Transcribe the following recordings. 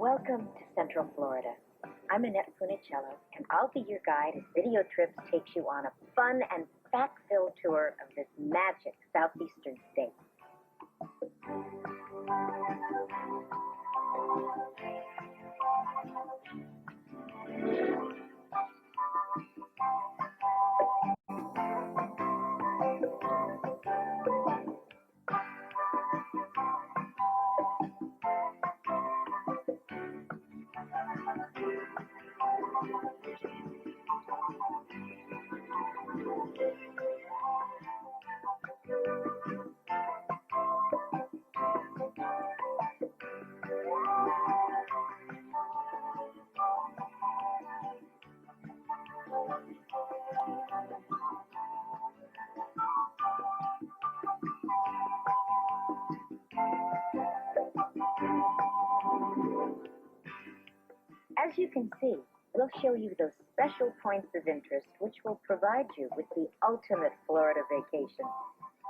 Welcome to Central Florida. I'm Annette Funicello, and I'll be your guide as Video Trips takes you on a fun and fact-filled tour of this magic southeastern state. As you can see, we'll show you those special points of interest which will provide you with the ultimate Florida vacation.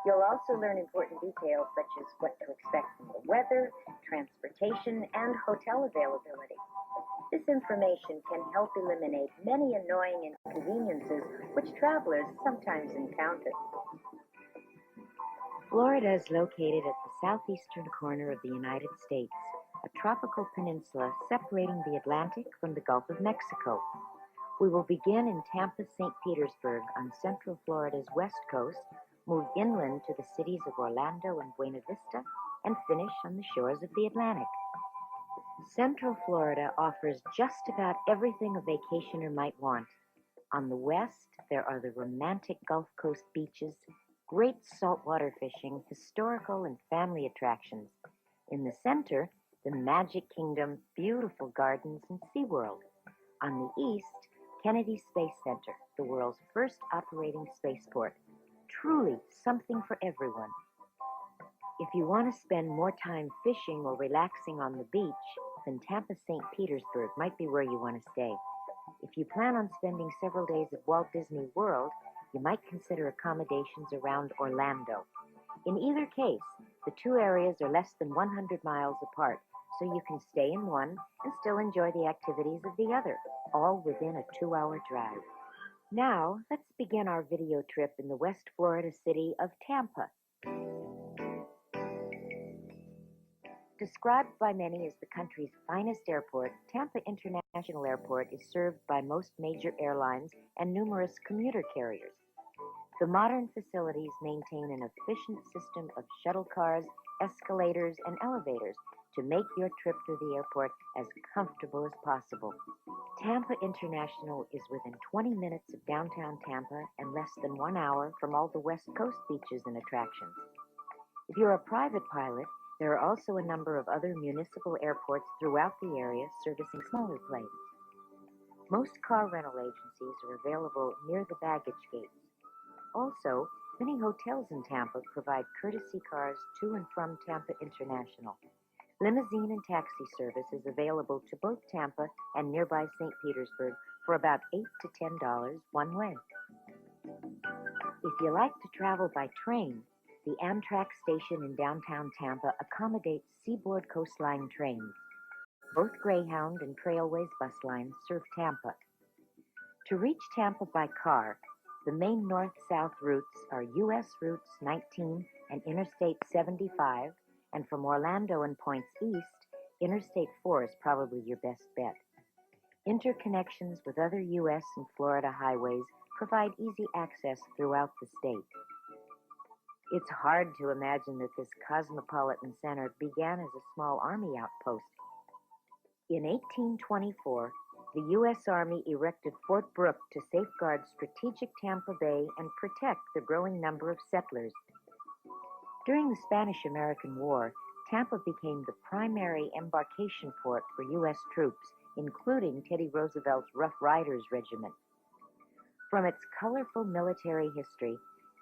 You'll also learn important details such as what to expect from the weather, transportation, and hotel availability. This information can help eliminate many annoying inconveniences which travelers sometimes encounter. Florida is located at the southeastern corner of the United States, a tropical peninsula separating the Atlantic from the Gulf of Mexico. We will begin in Tampa, St. Petersburg on Central Florida's west coast, move inland to the cities of Orlando and Buena Vista, and finish on the shores of the Atlantic. Central Florida offers just about everything a vacationer might want. On the west, there are the romantic Gulf Coast beaches, great saltwater fishing, historical and family attractions. In the center, the Magic Kingdom, beautiful gardens, and SeaWorld. On the east, Kennedy Space Center, the world's first operating spaceport. Truly something for everyone. If you want to spend more time fishing or relaxing on the beach, then Tampa St. Petersburg might be where you want to stay. If you plan on spending several days at Walt Disney World, you might consider accommodations around Orlando. In either case, the two areas are less than 100 miles apart, so you can stay in one and still enjoy the activities of the other, all within a 2-hour drive. Now, let's begin our video trip in the West Florida city of Tampa. Described by many as the country's finest airport, Tampa International Airport is served by most major airlines and numerous commuter carriers. The modern facilities maintain an efficient system of shuttle cars, escalators, and elevators to make your trip through the airport as comfortable as possible. Tampa International is within 20 minutes of downtown Tampa and less than 1 hour from all the West Coast beaches and attractions. If you're a private pilot, there are also a number of other municipal airports throughout the area servicing smaller planes. Most car rental agencies are available near the baggage gates. Also, many hotels in Tampa provide courtesy cars to and from Tampa International. Limousine and taxi service is available to both Tampa and nearby St. Petersburg for about $8 to $10 one way. If you like to travel by train, the Amtrak station in downtown Tampa accommodates Seaboard Coastline trains. Both Greyhound and Trailways bus lines serve Tampa. To reach Tampa by car, the main north-south routes are U.S. Routes 19 and Interstate 75, and from Orlando and points east, Interstate 4 is probably your best bet. Interconnections with other U.S. and Florida highways provide easy access throughout the state. It's hard to imagine that this cosmopolitan center began as a small army outpost. In 1824, the U.S. Army erected Fort Brooke to safeguard strategic Tampa Bay and protect the growing number of settlers. During the Spanish-American War, Tampa became the primary embarkation port for U.S. troops, including Teddy Roosevelt's Rough Riders Regiment. From its colorful military history,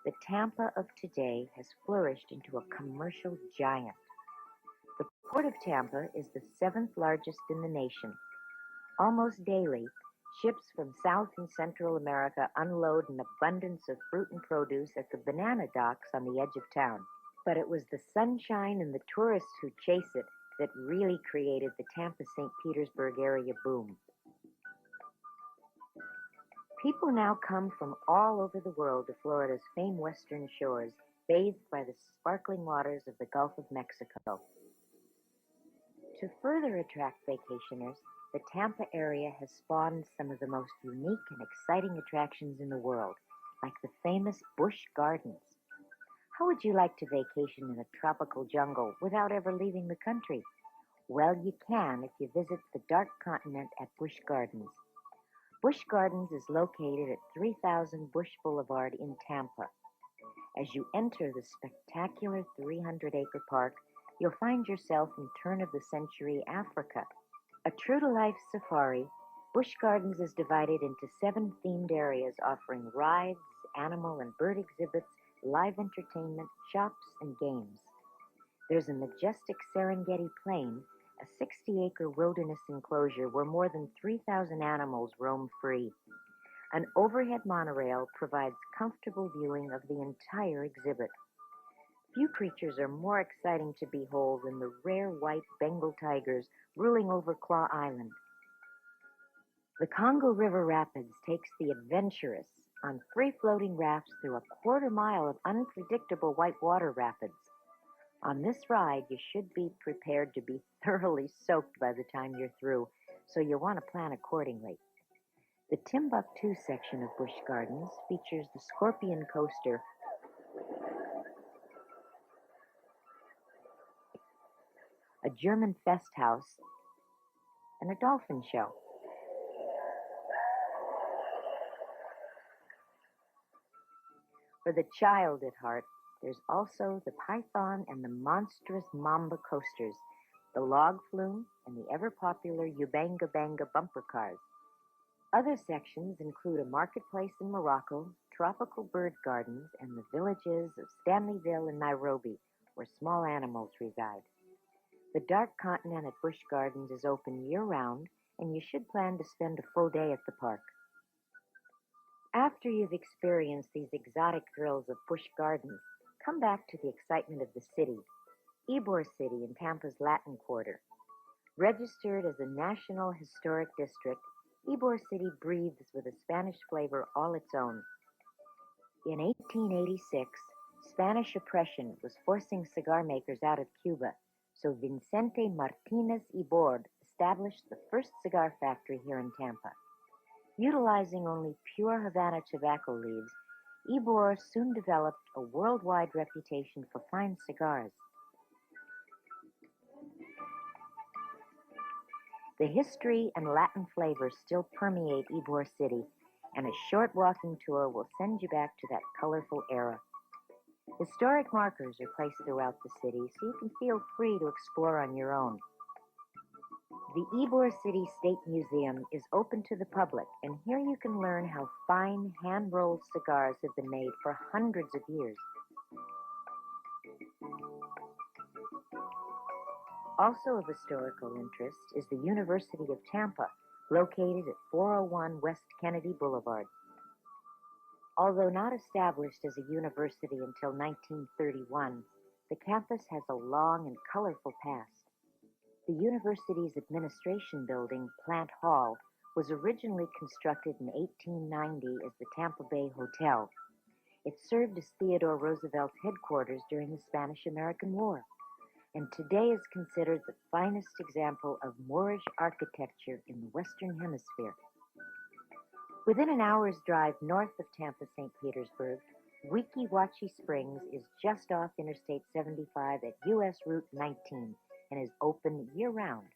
the Tampa of today has flourished into a commercial giant. The Port of Tampa is the 7th largest in the nation. Almost daily, ships from South and Central America unload an abundance of fruit and produce at the banana docks on the edge of town. But it was the sunshine and the tourists who chase it that really created the Tampa-St. Petersburg area boom. People now come from all over the world to Florida's famed western shores, bathed by the sparkling waters of the Gulf of Mexico. To further attract vacationers, the Tampa area has spawned some of the most unique and exciting attractions in the world, like the famous Busch Gardens. How would you like to vacation in a tropical jungle without ever leaving the country? Well, you can if you visit the Dark Continent at Busch Gardens. Busch Gardens is located at 3000 Busch Boulevard in Tampa. As you enter the spectacular 300-acre park, you'll find yourself in turn-of-the-century Africa. A true-to-life safari, Busch Gardens is divided into 7 themed areas offering rides, animal and bird exhibits, live entertainment, shops, and games. There's a majestic Serengeti Plain, a 60-acre wilderness enclosure where more than 3,000 animals roam free. An overhead monorail provides comfortable viewing of the entire exhibit. Few creatures are more exciting to behold than the rare white Bengal tigers ruling over Claw Island. The Congo River Rapids takes the adventurous on free-floating rafts through a quarter-mile of unpredictable whitewater rapids. On this ride, you should be prepared to be thoroughly soaked by the time you're through, so you'll want to plan accordingly. The Timbuktu section of Busch Gardens features the Scorpion Coaster, a German fest house, and a dolphin show. For the child at heart, there's also the Python and the monstrous Mamba coasters, the log flume, and the ever-popular Ubanga Banga bumper cars. Other sections include a marketplace in Morocco, tropical bird gardens, and the villages of Stanleyville and Nairobi, where small animals reside. The Dark Continent at Busch Gardens is open year-round, and you should plan to spend a full day at the park. After you've experienced these exotic thrills of Busch Gardens, come back to the excitement of the city, Ybor City in Tampa's Latin Quarter. Registered as a National Historic District, Ybor City breathes with a Spanish flavor all its own. In 1886, Spanish oppression was forcing cigar makers out of Cuba, so Vicente Martinez Ybor established the first cigar factory here in Tampa. Utilizing only pure Havana tobacco leaves, Ybor soon developed a worldwide reputation for fine cigars. The history and Latin flavors still permeate Ybor City, and a short walking tour will send you back to that colorful era. Historic markers are placed throughout the city, so you can feel free to explore on your own. The Ybor City State Museum is open to the public, and here you can learn how fine, hand-rolled cigars have been made for hundreds of years. Also of historical interest is the University of Tampa, located at 401 West Kennedy Boulevard. Although not established as a university until 1931, the campus has a long and colorful past. The university's administration building, Plant Hall, was originally constructed in 1890 as the Tampa Bay Hotel. It served as Theodore Roosevelt's headquarters during the Spanish-American War, and today is considered the finest example of Moorish architecture in the Western Hemisphere. Within an hour's drive north of Tampa, St. Petersburg, Weeki Wachee Springs is just off Interstate 75 at U.S. Route 19 and is open year-round.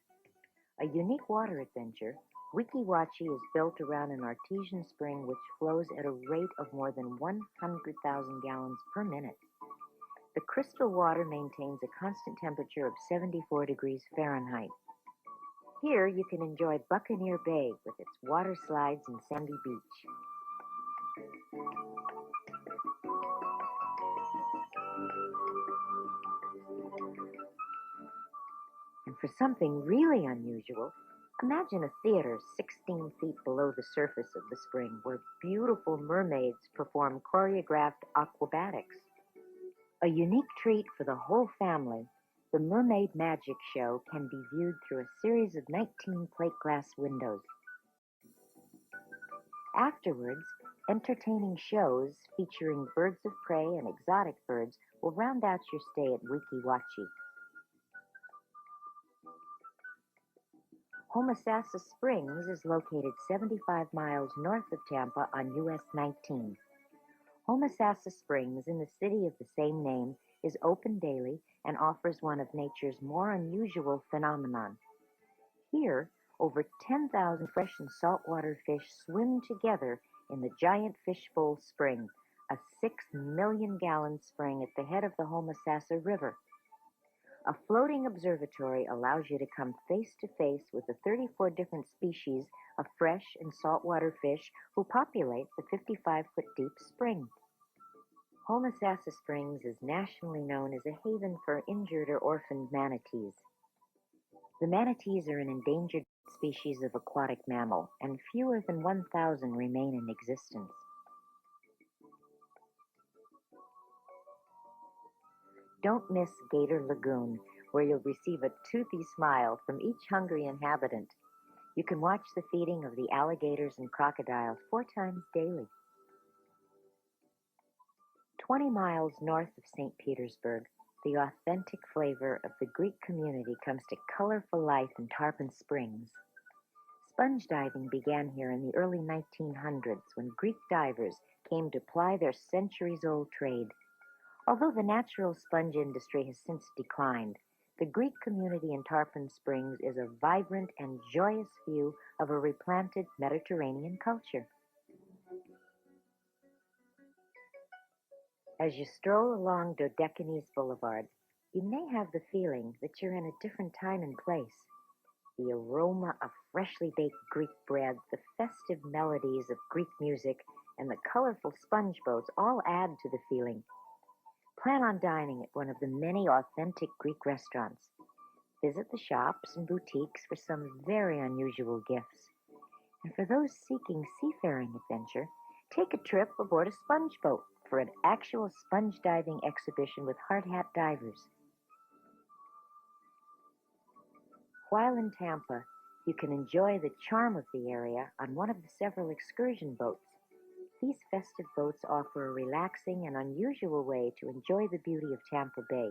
A unique water adventure, Weeki Wachee is built around an artesian spring which flows at a rate of more than 100,000 gallons per minute. The crystal water maintains a constant temperature of 74 degrees Fahrenheit. Here you can enjoy Buccaneer Bay with its water slides and sandy beach. And for something really unusual, imagine a theater 16 feet below the surface of the spring where beautiful mermaids perform choreographed aquabatics. A unique treat for the whole family, The Mermaid Magic Show can be viewed through a series of 19 plate glass windows. Afterwards, entertaining shows featuring birds of prey and exotic birds will round out your stay at Weeki Wachee. Homosassa Springs is located 75 miles north of Tampa on US 19. Homosassa Springs, in the city of the same name, is open daily and offers one of nature's more unusual phenomenon. Here, over 10,000 fresh and saltwater fish swim together in the giant fishbowl spring, a 6 million-gallon spring at the head of the Homosassa River. A floating observatory allows you to come face to face with the 34 different species of fresh and saltwater fish who populate the 55-foot deep spring. Homosassa Springs is nationally known as a haven for injured or orphaned manatees. The manatees are an endangered species of aquatic mammal, and fewer than 1,000 remain in existence. Don't miss Gator Lagoon, where you'll receive a toothy smile from each hungry inhabitant. You can watch the feeding of the alligators and crocodiles 4 times daily. 20 miles north of St. Petersburg, the authentic flavor of the Greek community comes to colorful life in Tarpon Springs. Sponge diving began here in the early 1900s when Greek divers came to ply their centuries-old trade. Although the natural sponge industry has since declined, the Greek community in Tarpon Springs is a vibrant and joyous view of a replanted Mediterranean culture. As you stroll along Dodecanese Boulevard, you may have the feeling that you're in a different time and place. The aroma of freshly baked Greek bread, the festive melodies of Greek music, and the colorful sponge boats all add to the feeling. Plan on dining at one of the many authentic Greek restaurants. Visit the shops and boutiques for some very unusual gifts. And for those seeking seafaring adventure, take a trip aboard a sponge boat for an actual sponge diving exhibition with hard hat divers. While in Tampa, you can enjoy the charm of the area on one of the several excursion boats. These festive boats offer a relaxing and unusual way to enjoy the beauty of Tampa Bay.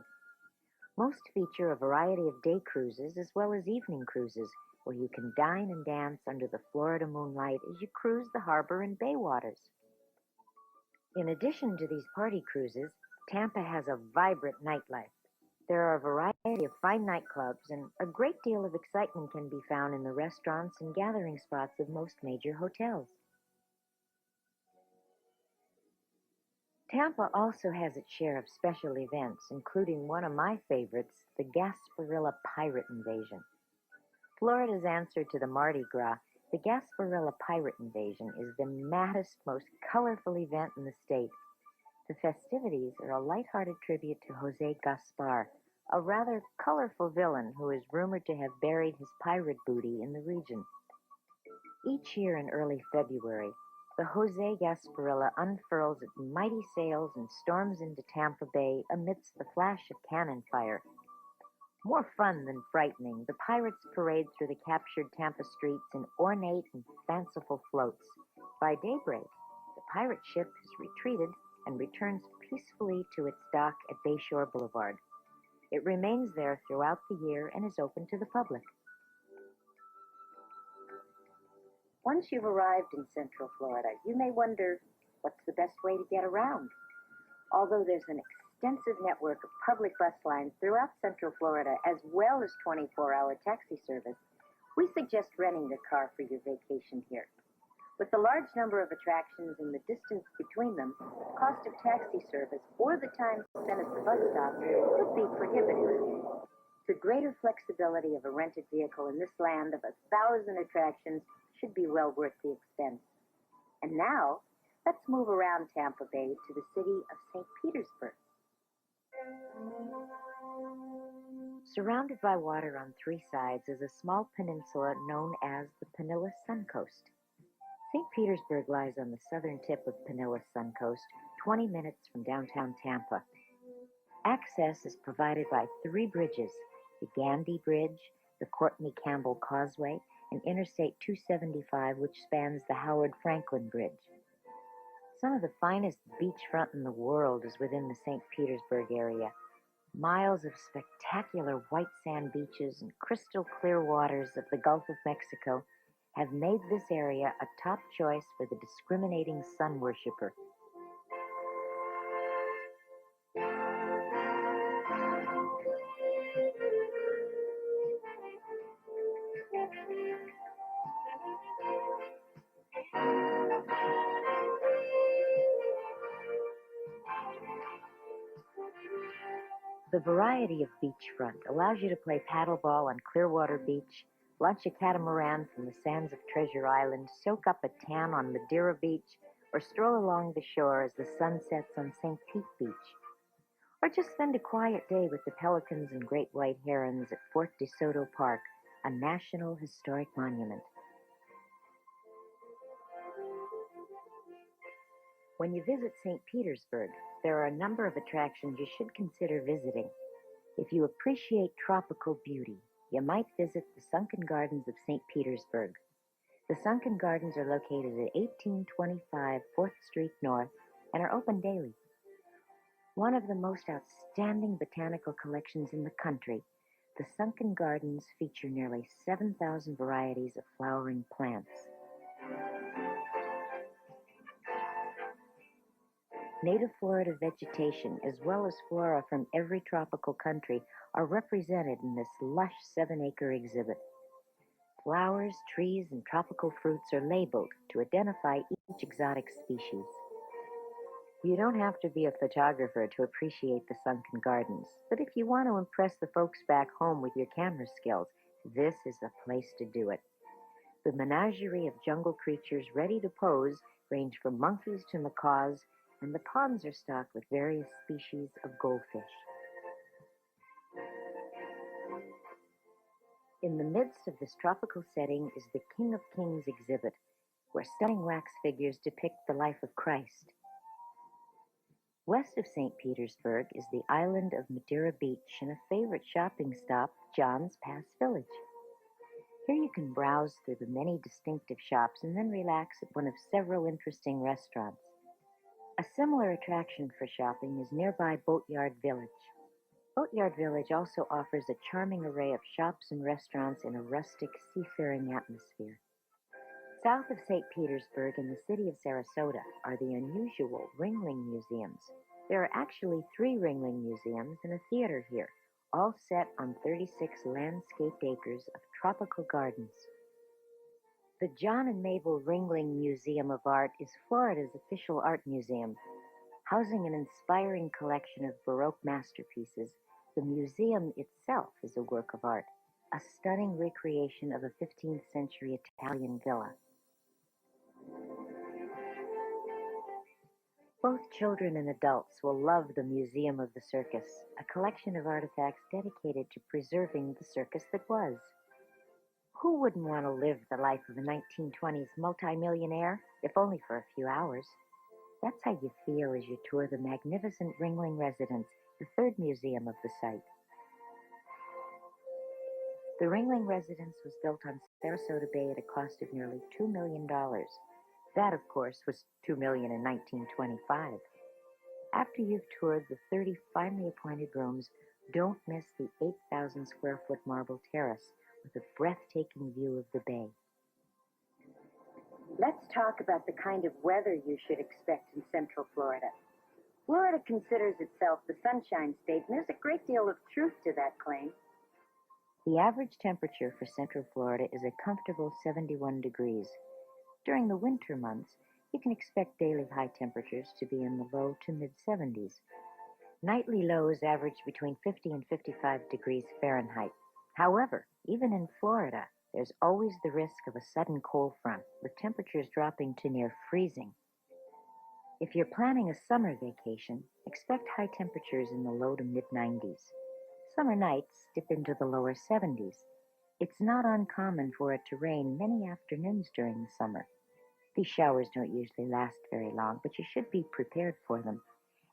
Most feature a variety of day cruises as well as evening cruises, where you can dine and dance under the Florida moonlight as you cruise the harbor and bay waters. In addition to these party cruises, Tampa has a vibrant nightlife. There are a variety of fine nightclubs, and a great deal of excitement can be found in the restaurants and gathering spots of most major hotels. Tampa also has its share of special events, including one of my favorites, the Gasparilla Pirate Invasion. Florida's answer to the Mardi Gras, the Gasparilla Pirate Invasion is the maddest, most colorful event in the state. The festivities are a lighthearted tribute to Jose Gaspar, a rather colorful villain who is rumored to have buried his pirate booty in the region. Each year in early February, the Jose Gasparilla unfurls its mighty sails and storms into Tampa Bay amidst the flash of cannon fire. More fun than frightening, the pirates parade through the captured Tampa streets in ornate and fanciful floats. By daybreak, the pirate ship has retreated and returns peacefully to its dock at Bayshore Boulevard. It remains there throughout the year and is open to the public. Once you've arrived in Central Florida, you may wonder, what's the best way to get around? Although there's an extensive network of public bus lines throughout Central Florida, as well as 24-hour taxi service, we suggest renting a car for your vacation here. With the large number of attractions and the distance between them, the cost of taxi service or the time spent at the bus stop could be prohibitive. The greater flexibility of a rented vehicle in this land of 1,000 attractions should be well worth the expense. And now, let's move around Tampa Bay to the city of St. Petersburg. Surrounded by water on 3 sides is a small peninsula known as the Pinellas Suncoast. St. Petersburg lies on the southern tip of Pinellas Suncoast, 20 minutes from downtown Tampa. Access is provided by 3 bridges: the Gandy Bridge, the Courtney Campbell Causeway, and Interstate 275, which spans the Howard Franklin Bridge. Some of the finest beachfront in the world is within the St. Petersburg area. Miles of spectacular white sand beaches and crystal clear waters of the Gulf of Mexico have made this area a top choice for the discriminating sun worshiper. The variety of beachfront allows you to play paddleball on Clearwater Beach, launch a catamaran from the sands of Treasure Island, soak up a tan on Madeira Beach, or stroll along the shore as the sun sets on St. Pete Beach. Or just spend a quiet day with the pelicans and great white herons at Fort DeSoto Park, a National Historic Monument. When you visit St. Petersburg, there are a number of attractions you should consider visiting. If you appreciate tropical beauty, you might visit the Sunken Gardens of St. Petersburg. The Sunken Gardens are located at 1825 4th Street North and are open daily. One of the most outstanding botanical collections in the country, the Sunken Gardens feature nearly 7,000 varieties of flowering plants. Native Florida vegetation, as well as flora from every tropical country, are represented in this lush 7-acre exhibit. Flowers, trees, and tropical fruits are labeled to identify each exotic species. You don't have to be a photographer to appreciate the Sunken Gardens, but if you want to impress the folks back home with your camera skills, this is the place to do it. The menagerie of jungle creatures ready to pose range from monkeys to macaws, and the ponds are stocked with various species of goldfish. In the midst of this tropical setting is the King of Kings exhibit, where stunning wax figures depict the life of Christ. West of St. Petersburg is the island of Madeira Beach and a favorite shopping stop, John's Pass Village. Here you can browse through the many distinctive shops and then relax at one of several interesting restaurants. A similar attraction for shopping is nearby Boatyard Village. Boatyard Village also offers a charming array of shops and restaurants in a rustic, seafaring atmosphere. South of St. Petersburg in the city of Sarasota are the unusual Ringling Museums. There are actually 3 Ringling Museums and a theater here, all set on 36 landscaped acres of tropical gardens. The John and Mabel Ringling Museum of Art is Florida's official art museum. Housing an inspiring collection of Baroque masterpieces, the museum itself is a work of art, a stunning recreation of a 15th century Italian villa. Both children and adults will love the Museum of the Circus, a collection of artifacts dedicated to preserving the circus that was. Who wouldn't want to live the life of a 1920s multimillionaire, if only for a few hours? That's how you feel as you tour the magnificent Ringling residence, the 3rd museum of the site. The Ringling residence was built on Sarasota Bay at a cost of nearly $2 million. That, of course, was $2 million in 1925. After you've toured the 30 finely appointed rooms, don't miss the 8,000 square foot marble terrace with a breathtaking view of the bay. Let's talk about the kind of weather you should expect in Central Florida. Florida considers itself the Sunshine State, and there's a great deal of truth to that claim. The average temperature for Central Florida is a comfortable 71 degrees. During the winter months, you can expect daily high temperatures to be in the low to mid-70s. Nightly lows average between 50 and 55 degrees Fahrenheit. However, even in Florida, there's always the risk of a sudden cold front, with temperatures dropping to near freezing. If you're planning a summer vacation, expect high temperatures in the low to mid-90s. Summer nights dip into the lower 70s. It's not uncommon for it to rain many afternoons during the summer. These showers don't usually last very long, but you should be prepared for them.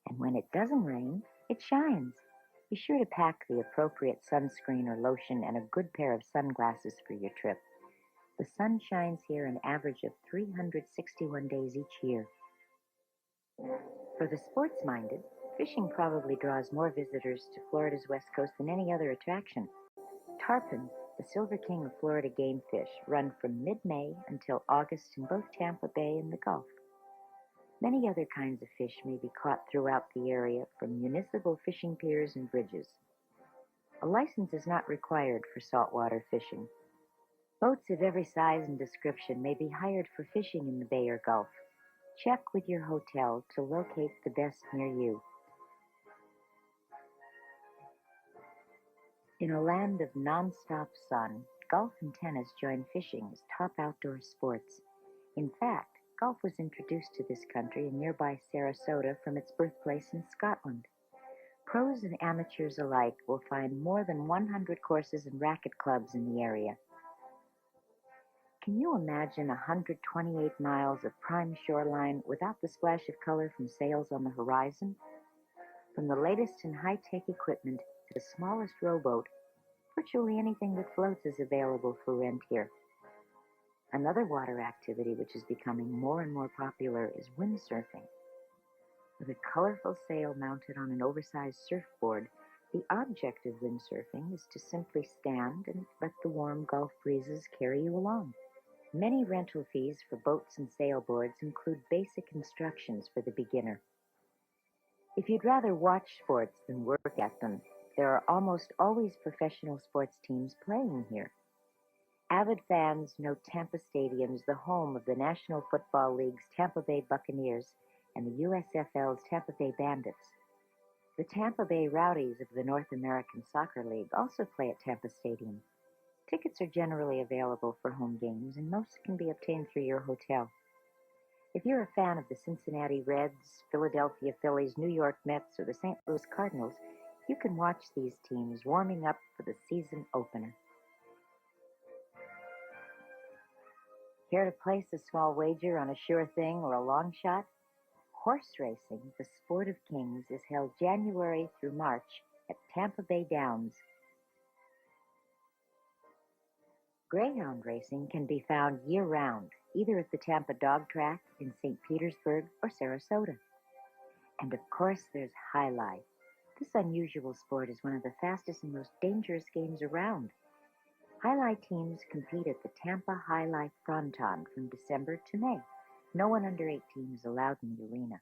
And when it doesn't rain, it shines. Be sure to pack the appropriate sunscreen or lotion and a good pair of sunglasses for your trip. The sun shines here an average of 361 days each year. For the sports-minded, fishing probably draws more visitors to Florida's west coast than any other attraction. Tarpon, the silver king of Florida game fish, run from mid-May until August in both Tampa Bay and the Gulf. Many other kinds of fish may be caught throughout the area from municipal fishing piers and bridges. A license is not required for saltwater fishing. Boats of every size and description may be hired for fishing in the bay or Gulf. Check with your hotel to locate the best near you. In a land of non-stop sun, golf and tennis join fishing as top outdoor sports. In fact, golf was introduced to this country in nearby Sarasota from its birthplace in Scotland. Pros and amateurs alike will find more than 100 courses and racket clubs in the area. Can you imagine 128 miles of prime shoreline without the splash of color from sails on the horizon? From the latest in high-tech equipment to the smallest rowboat, virtually anything that floats is available for rent here. Another water activity which is becoming more and more popular is windsurfing. With a colorful sail mounted on an oversized surfboard, the object of windsurfing is to simply stand and let the warm Gulf breezes carry you along. Many rental fees for boats and sailboards include basic instructions for the beginner. If you'd rather watch sports than work at them, there are almost always professional sports teams playing here. Avid fans know Tampa Stadium is the home of the National Football League's Tampa Bay Buccaneers and the USFL's Tampa Bay Bandits. The Tampa Bay Rowdies of the North American Soccer League also play at Tampa Stadium. Tickets are generally available for home games, and most can be obtained through your hotel. If you're a fan of the Cincinnati Reds, Philadelphia Phillies, New York Mets, or the St. Louis Cardinals, you can watch these teams warming up for the season opener. Care to place a small wager on a sure thing or a long shot? Horse racing, the sport of kings, is held January through March at Tampa Bay Downs. Greyhound racing can be found year-round, either at the Tampa Dog Track in St. Petersburg or Sarasota. And of course, there's High Life. This unusual sport is one of the fastest and most dangerous games around. High Life teams compete at the Tampa High Life Fronton from December to May. No one under 18 is allowed in the arena.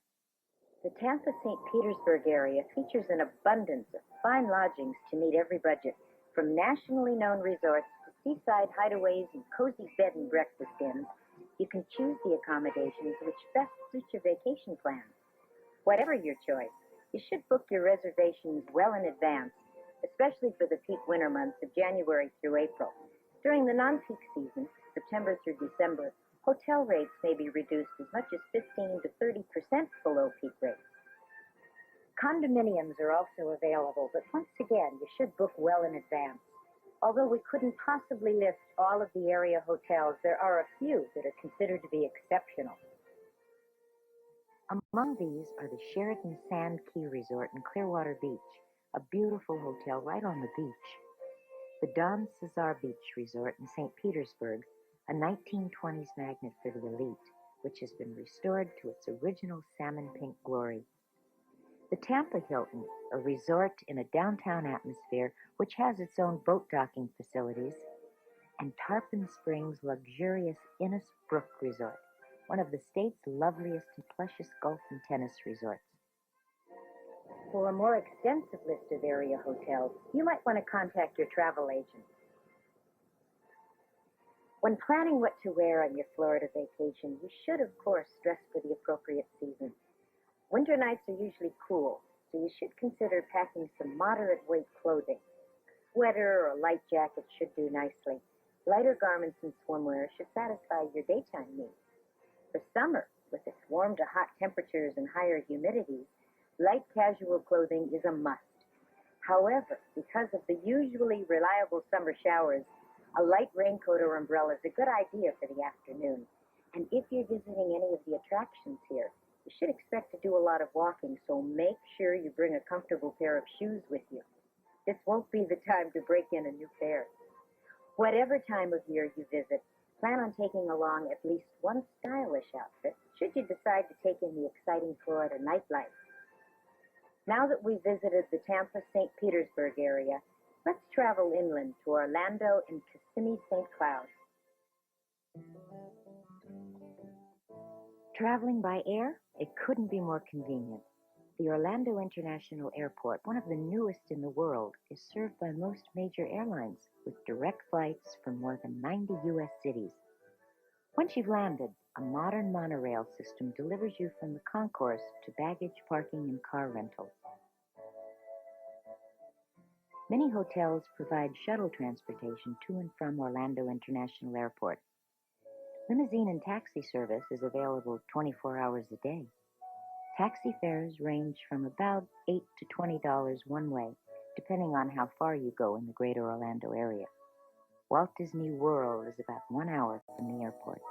The Tampa-St. Petersburg area features an abundance of fine lodgings to meet every budget, from nationally known resorts to seaside hideaways and cozy bed and breakfast inns. You can choose the accommodations which best suit your vacation plans. Whatever your choice, you should book your reservations well in advance, especially for the peak winter months of January through April. During the non-peak season, September through December, hotel rates may be reduced as much as 15 to 30% below peak rates. Condominiums are also available, but once again, you should book well in advance. Although we couldn't possibly list all of the area hotels, there are a few that are considered to be exceptional. Among these are the Sheraton Sand Key Resort in Clearwater Beach, a beautiful hotel right on the beach. The Don Cesar Beach Resort in St. Petersburg, a 1920s magnet for the elite, which has been restored to its original salmon pink glory. The Tampa Hilton, a resort in a downtown atmosphere which has its own boat docking facilities, and Tarpon Springs' luxurious Innis Brook Resort, one of the state's loveliest and plushest golf and tennis resorts. For a more extensive list of area hotels, you might want to contact your travel agent. When planning what to wear on your Florida vacation, you should, of course, dress for the appropriate season. Winter nights are usually cool, so you should consider packing some moderate weight clothing. A sweater or a light jacket should do nicely. Lighter garments and swimwear should satisfy your daytime needs. For summer, with its warm to hot temperatures and higher humidities, light casual clothing is a must. However, because of the usually reliable summer showers, a light raincoat or umbrella is a good idea for the afternoon. And if you're visiting any of the attractions here, you should expect to do a lot of walking, so make sure you bring a comfortable pair of shoes with you. This won't be the time to break in a new fare. Whatever time of year you visit, plan on taking along at least one stylish outfit should you decide to take in the exciting Florida nightlife. Now that we've visited the Tampa-St. Petersburg area, let's travel inland to Orlando and Kissimmee-St. Cloud. Traveling by air? It couldn't be more convenient. The Orlando International Airport, one of the newest in the world, is served by most major airlines with direct flights from more than 90 U.S. cities. Once you've landed, a modern monorail system delivers you from the concourse to baggage, parking, and car rentals. Many hotels provide shuttle transportation to and from Orlando International Airport. Limousine and taxi service is available 24 hours a day. Taxi fares range from about $8 to $20 one way, depending on how far you go in the greater Orlando area. Walt Disney World is about 1 hour from the airport.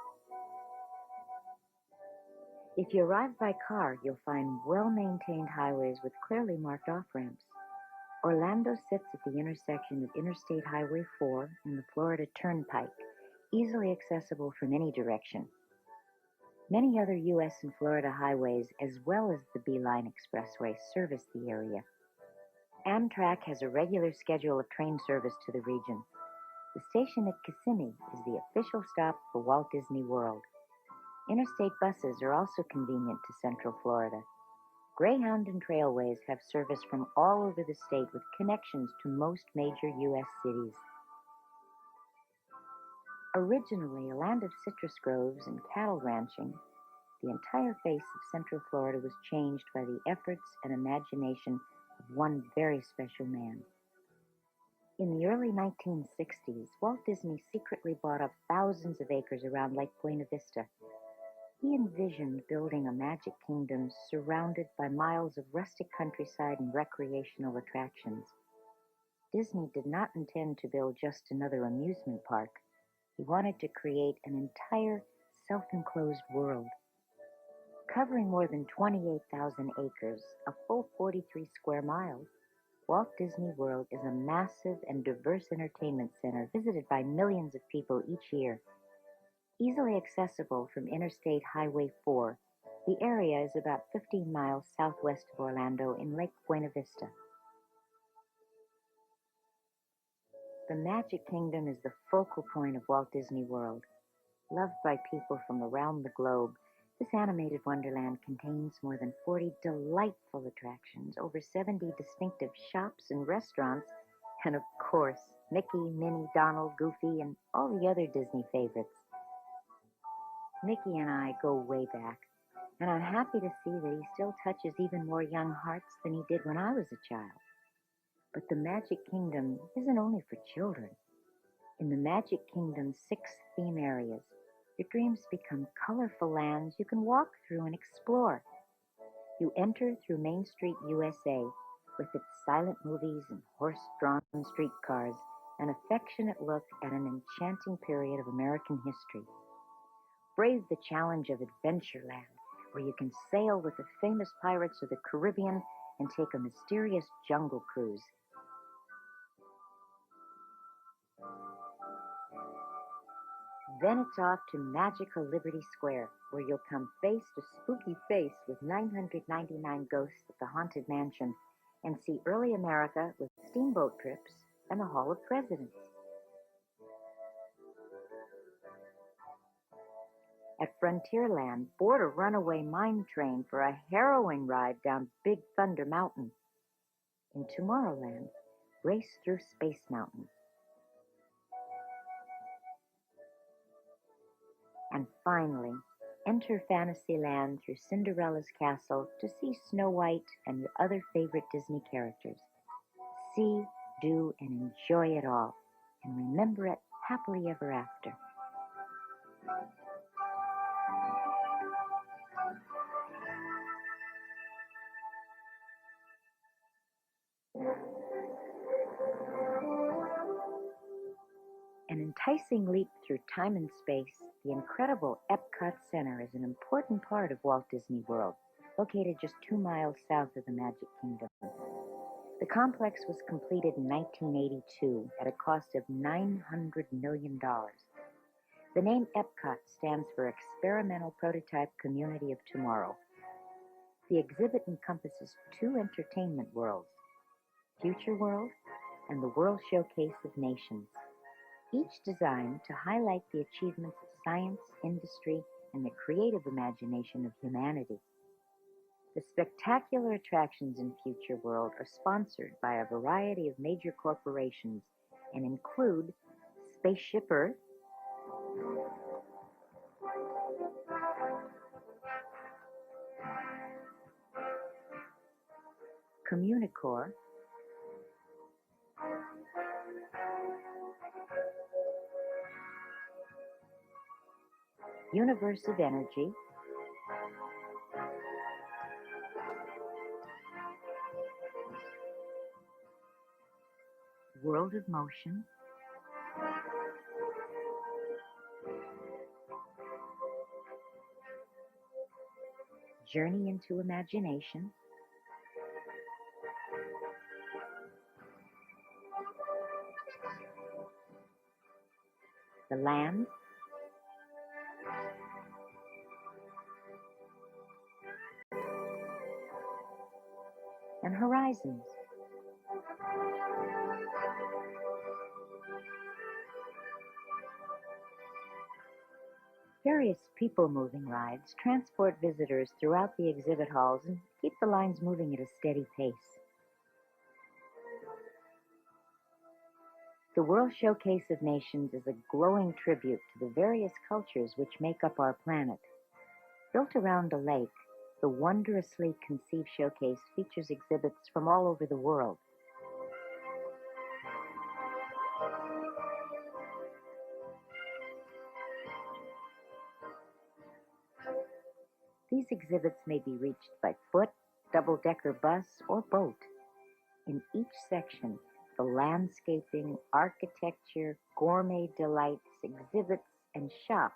If you arrive by car, you'll find well-maintained highways with clearly marked off-ramps. Orlando sits at the intersection of Interstate Highway 4 and the Florida Turnpike, easily accessible from any direction. Many other U.S. and Florida highways, as well as the Beeline Expressway, service the area. Amtrak has a regular schedule of train service to the region. The station at Kissimmee is the official stop for Walt Disney World. Interstate buses are also convenient to Central Florida. Greyhound and Trailways have service from all over the state with connections to most major U.S. cities. Originally a land of citrus groves and cattle ranching, the entire face of Central Florida was changed by the efforts and imagination of one very special man. In the early 1960s, Walt Disney secretly bought up thousands of acres around Lake Buena Vista. He envisioned building a magic kingdom surrounded by miles of rustic countryside and recreational attractions. Disney did not intend to build just another amusement park. He wanted to create an entire self-enclosed world. Covering more than 28,000 acres, a full 43 square miles, Walt Disney World is a massive and diverse entertainment center visited by millions of people each year. Easily accessible from Interstate Highway 4, the area is about 15 miles southwest of Orlando in Lake Buena Vista. The Magic Kingdom is the focal point of Walt Disney World. Loved by people from around the globe, this animated wonderland contains more than 40 delightful attractions, over 70 distinctive shops and restaurants, and of course, Mickey, Minnie, Donald, Goofy, and all the other Disney favorites. Mickey and I go way back, and I'm happy to see that he still touches even more young hearts than he did when I was a child. But the Magic Kingdom isn't only for children. In the Magic Kingdom's 6 theme areas, your dreams become colorful lands you can walk through and explore. You enter through Main Street, USA, with its silent movies and horse-drawn streetcars, an affectionate look at an enchanting period of American history. Brave the challenge of Adventureland, where you can sail with the famous pirates of the Caribbean and take a mysterious jungle cruise. Then it's off to magical Liberty Square, where you'll come face to spooky face with 999 ghosts at the Haunted Mansion and see early America with steamboat trips and the Hall of Presidents. At Frontierland, board a runaway mine train for a harrowing ride down Big Thunder Mountain. In Tomorrowland, race through Space Mountain. And finally, enter Fantasyland through Cinderella's castle to see Snow White and your other favorite Disney characters. See, do, and enjoy it all, and remember it happily ever after. An enticing leap through time and space, the incredible Epcot Center is an important part of Walt Disney World, located just 2 miles south of the Magic Kingdom. The complex was completed in 1982 at a cost of $900 million. The name Epcot stands for Experimental Prototype Community of Tomorrow. The exhibit encompasses two entertainment worlds, Future World and the World Showcase of Nations, each designed to highlight the achievements of science, industry, and the creative imagination of humanity. The spectacular attractions in Future World are sponsored by a variety of major corporations and include Spaceship Earth, Communicore, Universe of Energy, World of Motion, Journey into Imagination, The Land, and Horizons. Various people-moving rides transport visitors throughout the exhibit halls and keep the lines moving at a steady pace. The World Showcase of Nations is a glowing tribute to the various cultures which make up our planet. Built around a lake, the wondrously conceived showcase features exhibits from all over the world. These exhibits may be reached by foot, double-decker bus, or boat. In each section, the landscaping, architecture, gourmet delights, exhibits, and shops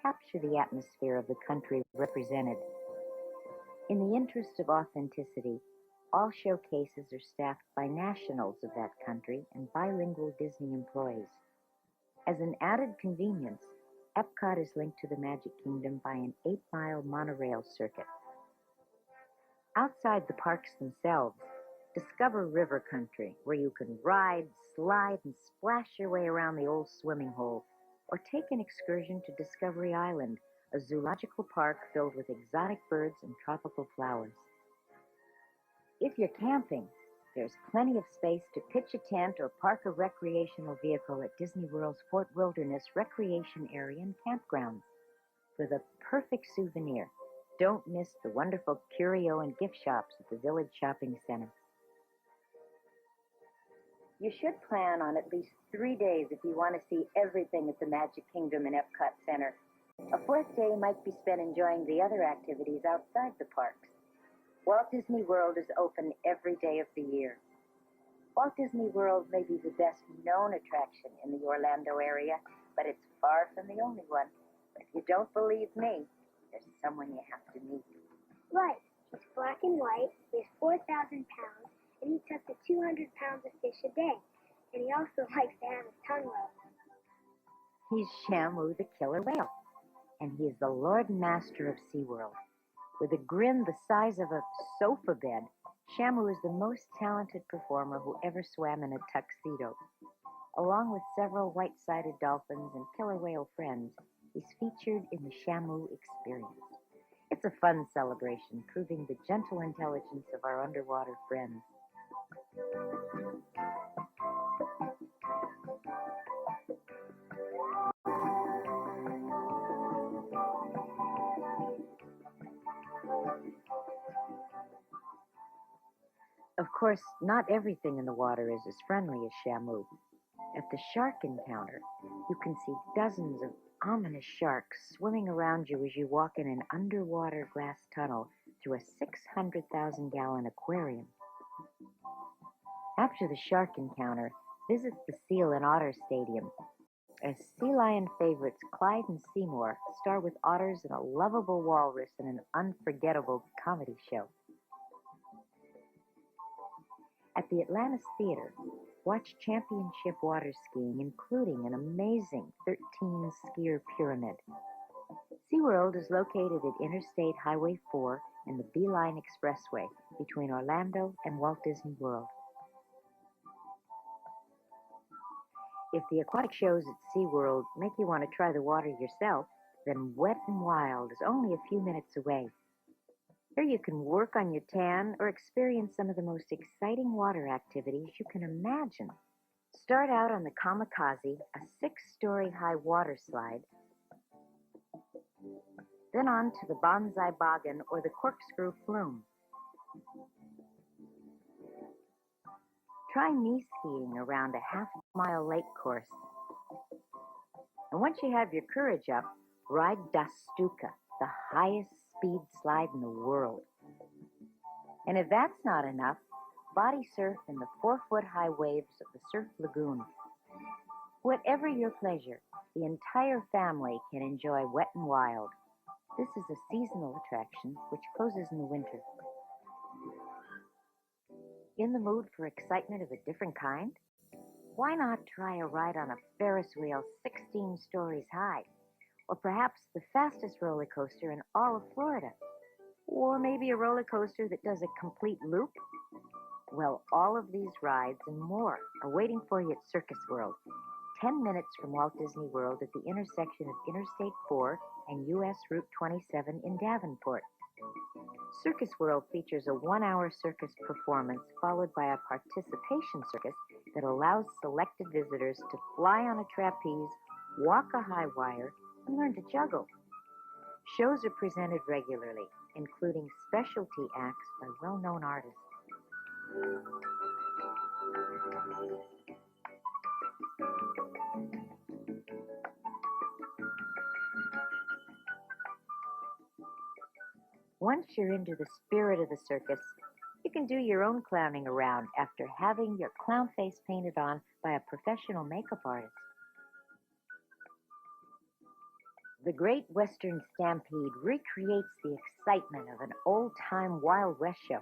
capture the atmosphere of the country represented. In the interest of authenticity, all showcases are staffed by nationals of that country and bilingual Disney employees. As an added convenience, Epcot is linked to the Magic Kingdom by an 8-mile monorail circuit. Outside the parks themselves, discover river country, where you can ride, slide, and splash your way around the old swimming hole, or take an excursion to Discovery Island, a zoological park filled with exotic birds and tropical flowers. If you're camping, there's plenty of space to pitch a tent or park a recreational vehicle at Disney World's Fort Wilderness Recreation Area and Campgrounds. For the perfect souvenir, don't miss the wonderful curio and gift shops at the Village Shopping Center. You should plan on at least 3 days if you want to see everything at the Magic Kingdom and Epcot Center. A 4th day might be spent enjoying the other activities outside the parks. Walt Disney World is open every day of the year. Walt Disney World may be the best known attraction in the Orlando area, but it's far from the only one. But if you don't believe me, there's someone you have to meet. Right. He's black and white, weighs 4,000 pounds, and eats up to 200 pounds of fish a day. And he also likes to have his tongue rolled. He's Shamu the killer whale, and he is the Lord Master of SeaWorld. With a grin the size of a sofa bed, Shamu is the most talented performer who ever swam in a tuxedo. Along with several white-sided dolphins and killer whale friends, he's featured in the Shamu Experience. It's a fun celebration, proving the gentle intelligence of our underwater friends. Of course, not everything in the water is as friendly as Shamu. At the shark encounter, you can see dozens of ominous sharks swimming around you as you walk in an underwater glass tunnel through a 600,000-gallon aquarium. After the shark encounter, visit the Seal and Otter Stadium, as sea lion favorites Clyde and Seymour star with otters and a lovable walrus in an unforgettable comedy show. At the Atlantis Theater, watch championship water skiing, including an amazing 13-skier pyramid. SeaWorld is located at Interstate Highway 4 and the Beeline Expressway between Orlando and Walt Disney World. If the aquatic shows at SeaWorld make you want to try the water yourself, then Wet n Wild is only a few minutes away. Here you can work on your tan or experience some of the most exciting water activities you can imagine. Start out on the Kamikaze, a 6-story high water slide, then on to the Bonsai Boggin or the Corkscrew Flume. Try knee skiing around a half-mile lake course. And once you have your courage up, ride Das Stuka, the highest speed slide in the world. And if that's not enough, body surf in the 4-foot-high waves of the Surf Lagoon. Whatever your pleasure, the entire family can enjoy Wet n Wild. This is a seasonal attraction which closes in the winter. In the mood for excitement of a different kind? Why not try a ride on a Ferris wheel 16 stories high? Or perhaps the fastest roller coaster in all of Florida? Or maybe a roller coaster that does a complete loop? Well, all of these rides and more are waiting for you at Circus World, 10 minutes from Walt Disney World at the intersection of Interstate 4 and U.S. Route 27 in Davenport. Circus World features a 1-hour circus performance followed by a participation circus that allows selected visitors to fly on a trapeze, walk a high wire, and learn to juggle. Shows are presented regularly, including specialty acts by well-known artists. Once you're into the spirit of the circus, you can do your own clowning around after having your clown face painted on by a professional makeup artist. The Great Western Stampede recreates the excitement of an old-time Wild West show,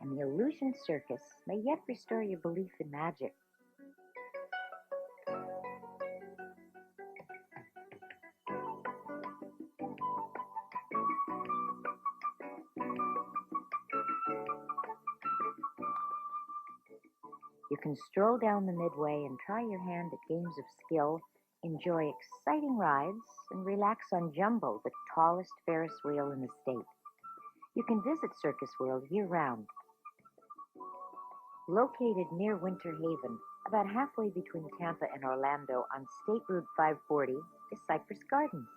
and the Illusion Circus may yet restore your belief in magic. You can stroll down the Midway and try your hand at games of skill, enjoy exciting rides, and relax on Jumbo, the tallest Ferris wheel in the state. You can visit Circus World year-round. Located near Winter Haven, about halfway between Tampa and Orlando on State Route 540, is Cypress Gardens.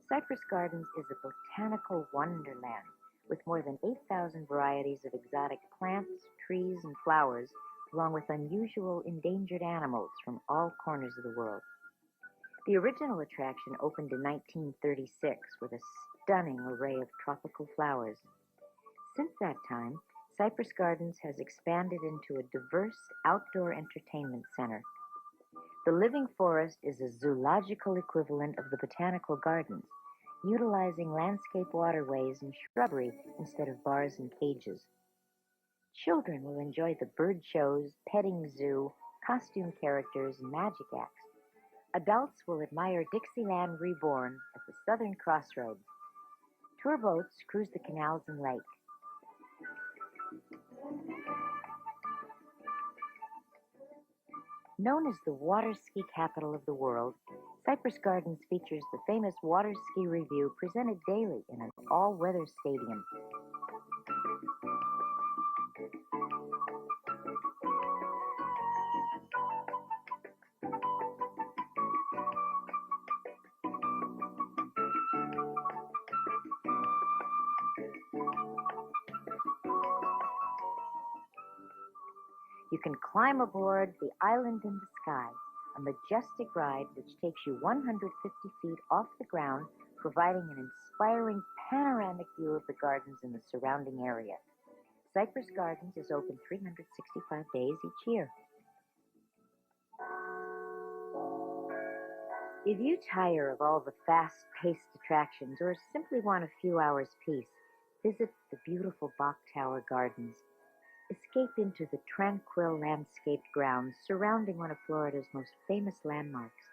Cypress Gardens is a botanical wonderland with more than 8,000 varieties of exotic plants, trees, and flowers, along with unusual endangered animals from all corners of the world. The original attraction opened in 1936 with a stunning array of tropical flowers. Since that time, Cypress Gardens has expanded into a diverse outdoor entertainment center. The Living Forest is a zoological equivalent of the botanical gardens, utilizing landscape waterways and shrubbery instead of bars and cages. Children will enjoy the bird shows, petting zoo, costume characters, and magic acts. Adults will admire Dixieland Reborn at the Southern Crossroads. Tour boats cruise the canals and lake. Known as the water ski capital of the world, Cypress Gardens features the famous Water Ski Review presented daily in an all-weather stadium. You can climb aboard the Island in the Sky, a majestic ride which takes you 150 feet off the ground, providing an inspiring panoramic view of the gardens and the surrounding area. Cypress Gardens is open 365 days each year. If you tire of all the fast-paced attractions or simply want a few hours peace, visit the beautiful Bok Tower Gardens. Escape into the tranquil landscaped grounds surrounding one of Florida's most famous landmarks.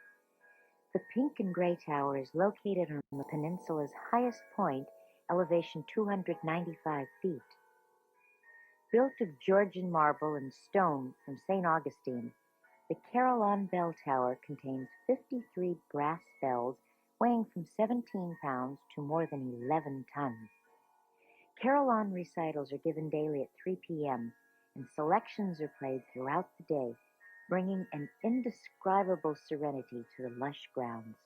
The pink and gray tower is located on the peninsula's highest point, elevation 295 feet. Built of Georgian marble and stone from St. Augustine, the Carillon Bell Tower contains 53 brass bells weighing from 17 pounds to more than 11 tons. Carillon recitals are given daily at 3 p.m., and selections are played throughout the day, bringing an indescribable serenity to the lush grounds.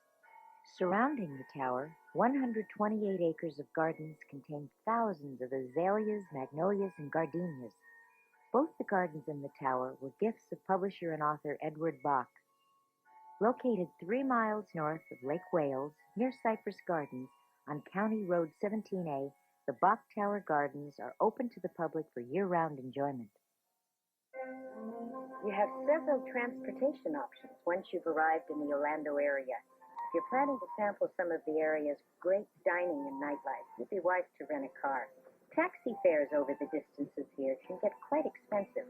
Surrounding the tower, 128 acres of gardens contain thousands of azaleas, magnolias, and gardenias. Both the gardens and the tower were gifts of publisher and author Edward Bach. Located 3 miles north of Lake Wales, near Cypress Gardens, on County Road 17A, the Bach Tower Gardens are open to the public for year-round enjoyment. You have several transportation options once you've arrived in the Orlando area. If you're planning to sample some of the area's great dining and nightlife, you'd be wise to rent a car. Taxi fares over the distances here can get quite expensive,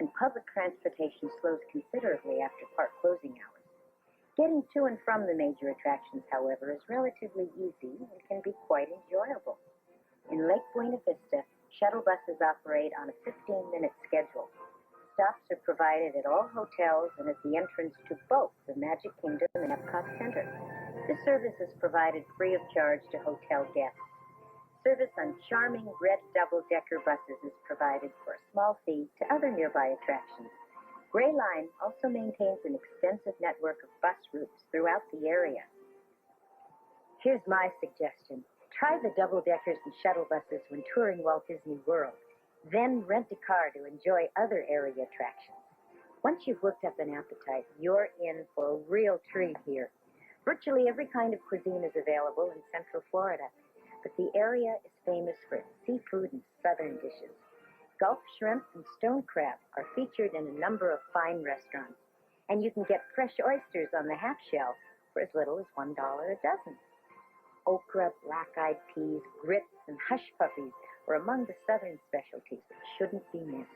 and public transportation slows considerably after park closing hours. Getting to and from the major attractions, however, is relatively easy and can be quite enjoyable. In Lake Buena Vista, shuttle buses operate on a 15-minute schedule. Stops are provided at all hotels and at the entrance to both the Magic Kingdom and Epcot Center. This service is provided free of charge to hotel guests. Service on charming red double-decker buses is provided for a small fee to other nearby attractions. Gray Line also maintains an extensive network of bus routes throughout the area. Here's my suggestion. Try the double-deckers and shuttle buses when touring Walt Disney World. Then rent a car to enjoy other area attractions. Once you've worked up an appetite, you're in for a real treat here. Virtually every kind of cuisine is available in Central Florida, but the area is famous for its seafood and southern dishes. Gulf shrimp and stone crab are featured in a number of fine restaurants, and you can get fresh oysters on the half shell for as little as $1 a dozen. Okra, black-eyed peas, grits, and hush puppies are among the southern specialties that shouldn't be missed.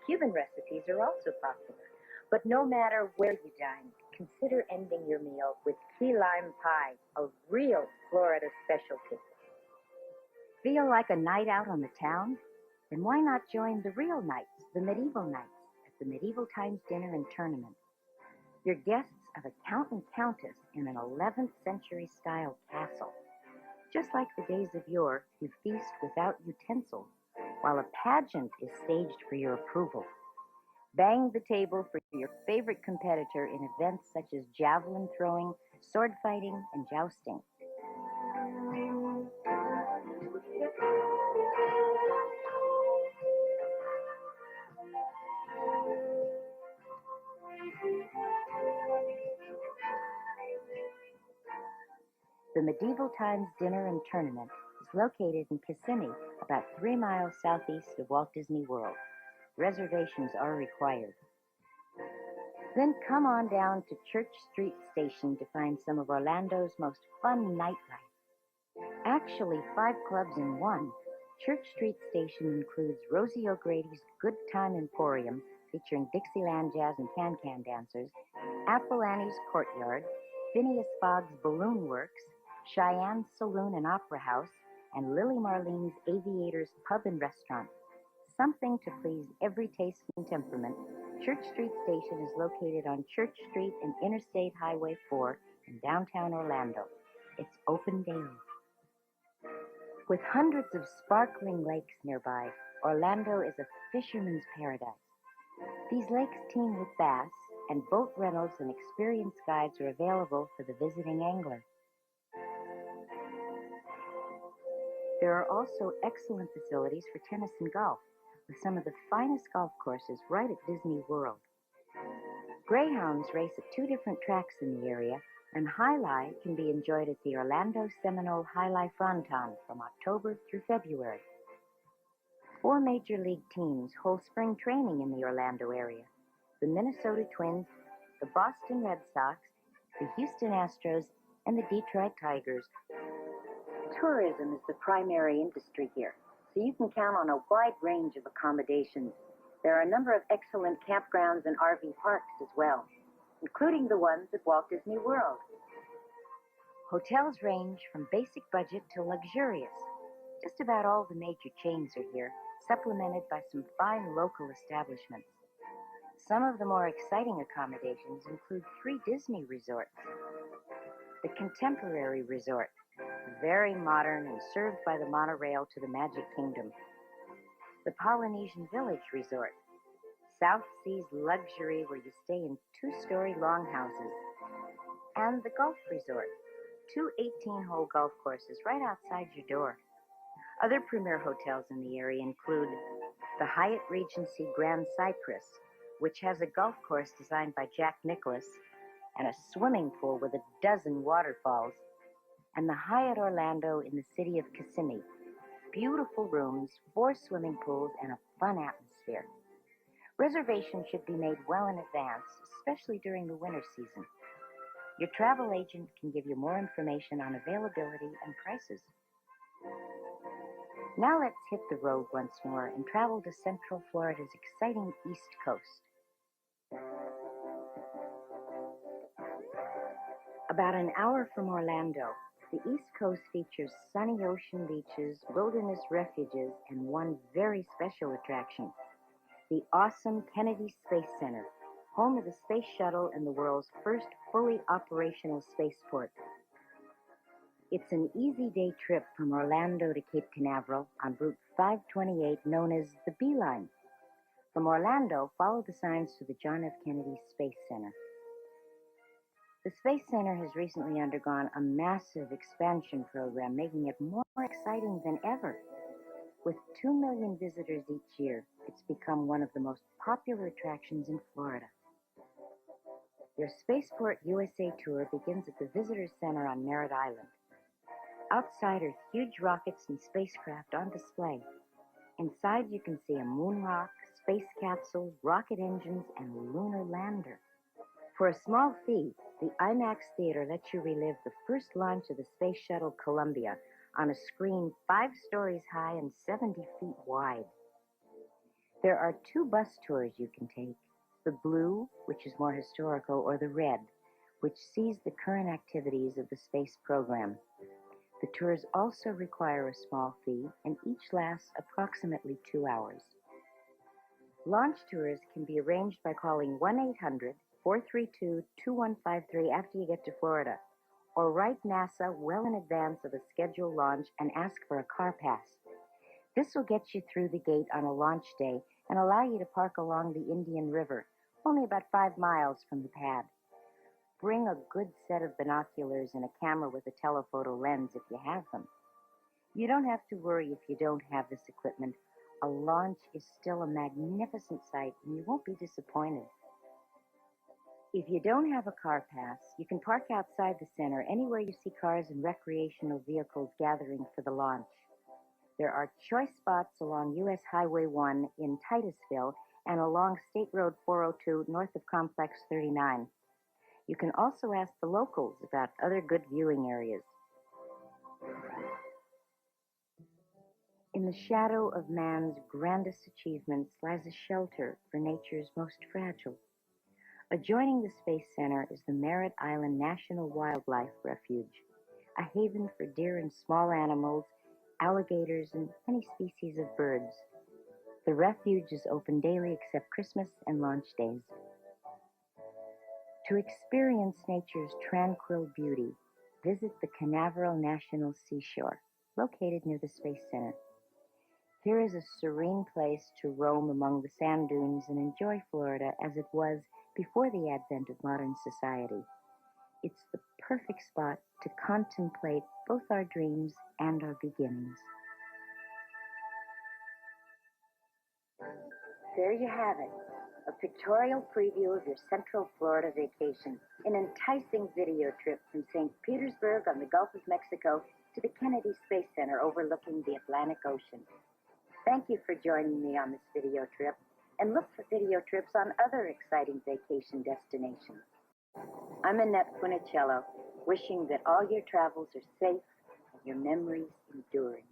Cuban recipes are also popular, but no matter where you dine, consider ending your meal with key lime pie, a real Florida specialty. Feel like a night out on the town? Then why not join the real nights, the medieval nights, at the Medieval Times Dinner and Tournament? You're guests of a count and countess in an 11th century style castle. Just like the days of yore, you feast without utensils, while a pageant is staged for your approval. Bang the table for your favorite competitor in events such as javelin throwing, sword fighting, and jousting. The Medieval Times Dinner and Tournament is located in Kissimmee, about 3 miles southeast of Walt Disney World. Reservations are required. Then come on down to Church Street Station to find some of Orlando's most fun nightlife. Actually, 5 clubs in one. Church Street Station includes Rosie O'Grady's Good Time Emporium, featuring Dixieland Jazz and can-can dancers, Apple Annie's Courtyard, Phineas Fogg's Balloon Works, Cheyenne's Saloon and Opera House, and Lily Marlene's Aviator's Pub and Restaurant. Something to please every taste and temperament, Church Street Station is located on Church Street and Interstate Highway 4 in downtown Orlando. It's open daily. With hundreds of sparkling lakes nearby, Orlando is a fisherman's paradise. These lakes teem with bass, and boat rentals and experienced guides are available for the visiting angler. There are also excellent facilities for tennis and golf, with some of the finest golf courses right at Disney World. Greyhounds race at 2 different tracks in the area, and High Life can be enjoyed at the Orlando Seminole High Life Fronton from October through February. 4 major league teams hold spring training in the Orlando area: the Minnesota Twins, the Boston Red Sox, the Houston Astros, and the Detroit Tigers. Tourism is the primary industry here. so you can count on a wide range of accommodations. There are a number of excellent campgrounds and RV parks as well, including the ones at Walt Disney World. Hotels range from basic budget to luxurious. Just about all the major chains are here, supplemented by some fine local establishments. Some of the more exciting accommodations include 3 Disney resorts. The Contemporary Resort, very modern and served by the monorail to the Magic Kingdom. The Polynesian Village Resort, South Seas luxury where you stay in 2-story longhouses. And the Golf Resort, 2 18-hole golf courses right outside your door. Other premier hotels in the area include the Hyatt Regency Grand Cypress, which has a golf course designed by Jack Nicklaus, and a swimming pool with a dozen waterfalls, and the Hyatt Orlando in the city of Kissimmee. Beautiful rooms, 4 swimming pools, and a fun atmosphere. Reservations should be made well in advance, especially during the winter season. Your travel agent can give you more information on availability and prices. Now let's hit the road once more and travel to Central Florida's exciting East Coast. About an hour from Orlando, the East Coast features sunny ocean beaches, wilderness refuges, and one very special attraction, the awesome Kennedy Space Center, home of the Space Shuttle and the world's first fully operational spaceport. It's an easy day trip from Orlando to Cape Canaveral on Route 528 known as the Bee Line. From Orlando, follow the signs to the John F. Kennedy Space Center. The Space Center has recently undergone a massive expansion program, making it more exciting than ever. With 2 million visitors each year, it's become one of the most popular attractions in Florida. Your Spaceport USA tour begins at the Visitor Center on Merritt Island. Outside are huge rockets and spacecraft on display. Inside you can see a moon rock, space capsules, rocket engines, and a lunar lander. For a small fee, the IMAX Theater lets you relive the first launch of the Space Shuttle Columbia on a screen 5 stories high and 70 feet wide. There are 2 bus tours you can take, the blue, which is more historical, or the red, which sees the current activities of the space program. The tours also require a small fee, and each lasts approximately 2 hours. Launch tours can be arranged by calling 1-800-432-2153 after you get to Florida, or write NASA well in advance of a scheduled launch and ask for a car pass. This will get you through the gate on a launch day and allow you to park along the Indian River, only about 5 miles from the pad. Bring a good set of binoculars and a camera with a telephoto lens if you have them. You don't have to worry if you don't have this equipment. A launch is still a magnificent sight and you won't be disappointed. If you don't have a car pass, you can park outside the center anywhere you see cars and recreational vehicles gathering for the launch. There are choice spots along U.S. Highway 1 in Titusville and along State Road 402 north of Complex 39. You can also ask the locals about other good viewing areas. In the shadow of man's grandest achievements lies a shelter for nature's most fragile. Adjoining the Space Center is the Merritt Island National Wildlife Refuge, a haven for deer and small animals, alligators, and many species of birds. The refuge is open daily except Christmas and launch days. To experience nature's tranquil beauty, visit the Canaveral National Seashore, located near the Space Center. Here is a serene place to roam among the sand dunes and enjoy Florida as it was before the advent of modern society. It's the perfect spot to contemplate both our dreams and our beginnings. There you have it, a pictorial preview of your Central Florida vacation, an enticing video trip from St. Petersburg on the Gulf of Mexico to the Kennedy Space Center overlooking the Atlantic Ocean. Thank you for joining me on this video trip, and look for video trips on other exciting vacation destinations. I'm Annette FUNICELLO, wishing that all your travels are safe and your memories enduring.